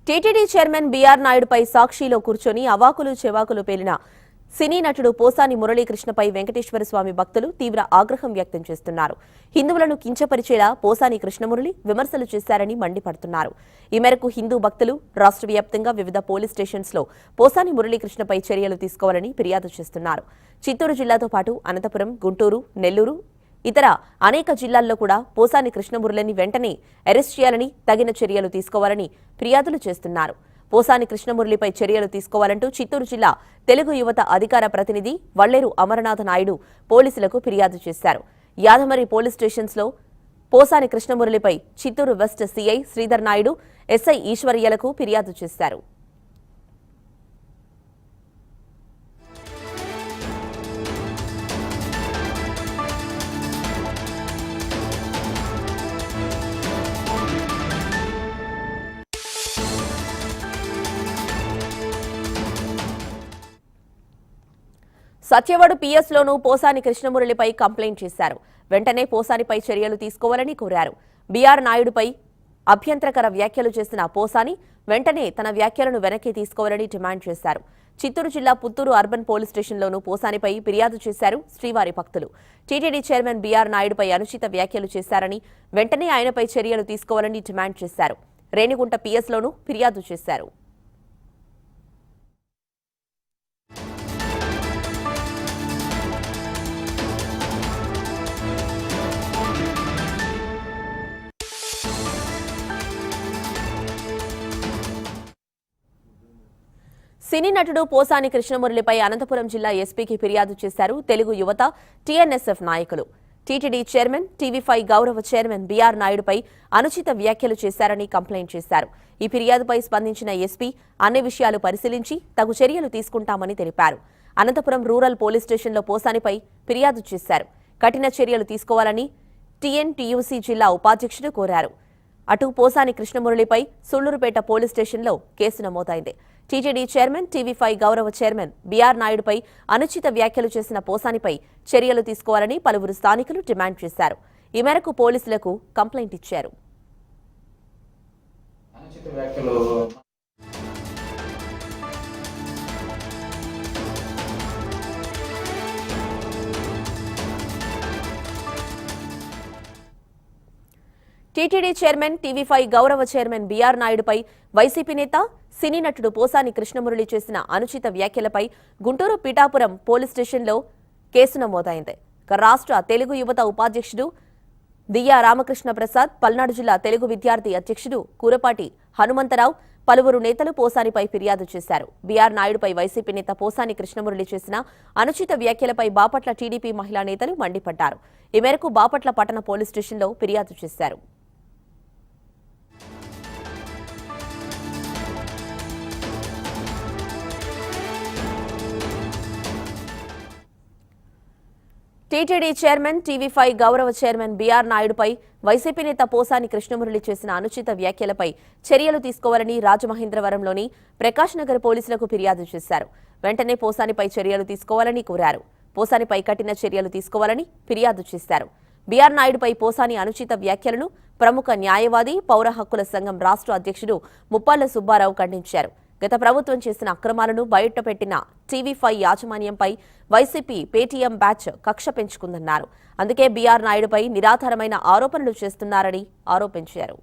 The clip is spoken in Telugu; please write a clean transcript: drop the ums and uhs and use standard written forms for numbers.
టీటీడీ చైర్మన్ బీఆర్ నాయుడుపై సాక్షిలో కూర్చొని అవాకులు చెవాకులు పేలిన సినీ నటుడు పోసాని మురళీకృష్ణపై వెంకటేశ్వర స్వామి భక్తులు తీవ్ర ఆగ్రహం వ్యక్తం చేస్తున్నారు. హిందువులను కించపరిచేలా పోసాని కృష్ణమురళి విమర్శలు చేశారని మండిపడుతున్నారు. ఈ మేరకు హిందూ భక్తులు రాష్ట్ర వ్యాప్తంగా వివిధ పోలీస్ స్టేషన్స్ లో పోసాని మురళీకృష్ణపై చర్యలు తీసుకోవాలని ఫిర్యాదు చేస్తున్నారు. చిత్తూరు జిల్లాతో పాటు అనంతపురం, గుంటూరు, నెల్లూరు ఇతర అనేక జిల్లాల్లో కూడా పోసాని కృష్ణమురళిని వెంటనే అరెస్ట్ చేయాలని, తగిన చర్యలు తీసుకోవాలని ఫిర్యాదులు చేస్తున్నారు. పోసాని కృష్ణమురళిపై చర్యలు తీసుకోవాలంటూ చిత్తూరు జిల్లా తెలుగు యువత అధికార ప్రతినిధి వల్లేరు అమరనాథ నాయుడు పోలీసులకు ఫిర్యాదు చేశారు. యాదమరి పోలీస్ స్టేషన్స్ లో పోసాని కృష్ణమురళిపై Chittoor west CI Sridhar Naidu, SI ఈశ్వర్యలకు ఫిర్యాదు చేశారు. సత్యవాడు పిఎస్లోనూ పోసాని కృష్ణమురళిపై కంప్లైంట్ చేశారు. వెంటనే పోసానిపై చర్యలు తీసుకోవాలని కోరారు. బీఆర్ నాయుడుపై అభ్యంతరకర వ్యాఖ్యలు చేసిన పోసాని వెంటనే తన వ్యాఖ్యలను వెనక్కి తీసుకోవాలని డిమాండ్ చేశారు. చిత్తూరు జిల్లా పుత్తూరు అర్బన్ పోలీస్ స్టేషన్లోనూ పోసానిపై ఫిర్యాదు చేశారు శ్రీవారి భక్తులు. టీటీడీ చైర్మన్ బీఆర్ నాయుడుపై అనుచిత వ్యాఖ్యలు చేశారని, వెంటనే ఆయనపై చర్యలు తీసుకోవాలని డిమాండ్ చేశారు. రేణిగుంట పిఎస్లోనూ ఫిర్యాదు చేశారు. సినీ నటుడు పోసాని కృష్ణమురళిపై అనంతపురం జిల్లా ఎస్పీకి ఫిర్యాదు చేశారు తెలుగు యువత, టీఎన్ఎస్ఎఫ్ నాయకులు. టీటీడీ చైర్మన్, టీవీ5 గౌరవ చైర్మన్ బీఆర్ నాయుడుపై అనుచిత వ్యాఖ్యలు చేశారని కంప్లైంట్ చేశారు. ఈ ఫిర్యాదుపై స్పందించిన ఎస్పీ అన్ని విషయాలు పరిశీలించి తగు చర్యలు తీసుకుంటామని తెలిపారు. అనంతపురం రూరల్ పోలీస్ స్టేషన్లో పోసానిపై ఫిర్యాదు చేశారు. కఠిన చర్యలు తీసుకోవాలని టీఎన్టీయూసీ జిల్లా ఉపాధ్యక్షుడు కోరారు. అటు పోసాని కృష్ణమురళిపై సుళ్లూరుపేట పోలీస్ స్టేషన్లో కేసు నమోదైంది. టీటీడీ చైర్మన్, టీవీ5 గౌరవ చైర్మన్ బీఆర్ నాయుడుపై అనుచిత వ్యాఖ్యలు చేసిన పోసానిపై చర్యలు తీసుకోవాలని పలువురు స్థానికులు డిమాండ్ చేశారు. ఈ మేరకు పోలీసులకు కంప్లైంట్ ఇచ్చారు. టీటీడీ చైర్మన్, టీవీ5 గౌరవ చైర్మన్ బీఆర్ నాయుడుపై వైసీపీ నేత, సినీ నటుడు పోసాని కృష్ణమురళి చేసిన అనుచిత వ్యాఖ్యలపై గుంటూరు పీఠాపురం పోలీస్ స్టేషన్లో కేసు నమోదైంది. రాష్ట్ర తెలుగు యువత ఉపాధ్యక్షుడు దియ్యా రామకృష్ణ ప్రసాద్, పల్నాడు జిల్లా తెలుగు విద్యార్థి అధ్యక్షుడు కూరపాటి హనుమంతరావు, పలువురు నేతలు పోసానిపై ఫిర్యాదు చేశారు. బీఆర్ నాయుడుపై వైసీపీ నేత పోసాని కృష్ణమురళి చేసిన అనుచిత వ్యాఖ్యలపై బాపట్ల టీడీపీ మహిళా నేతలు మండిపడ్డారు. ఈ మేరకు బాపట్ల పట్టణ పోలీస్ స్టేషన్లో ఫిర్యాదు చేశారు. టీటీడీ చైర్మన్, టీవీ5 గౌరవ చైర్మన్ బీఆర్ నాయుడుపై వైసీపీ నేత పోసాని కృష్ణమురళి చేసిన అనుచిత వ్యాఖ్యలపై చర్యలు తీసుకోవాలని రాజమహేంద్రవరంలోని ప్రకాష్ నగర్ పోలీసులకు ఫిర్యాదు చేశారు. వెంటనే పోసానిపై చర్యలు తీసుకోవాలని కోరారు. పోసానిపై కఠిన చర్యలు తీసుకోవాలని ఫిర్యాదు చేశారు. బీఆర్ నాయుడుపై పోసాని అనుచిత వ్యాఖ్యలను ప్రముఖ న్యాయవాది, పౌర హక్కుల సంఘం రాష్ట్ర అధ్యక్షుడు ముప్పాళ్ల సుబ్బారావు ఖండించారు. గత ప్రభుత్వం చేసిన అక్రమాలను బయటపెట్టిన టీవీ5 యాజమాన్యంపై వైసీపీ పేటీఎం బ్యాచ్ కక్ష పెంచుకుందన్నారు. అందుకే బీఆర్ నాయుడుపై నిరాధారమైన ఆరోపణలు చేస్తున్నారని ఆరోపించారు.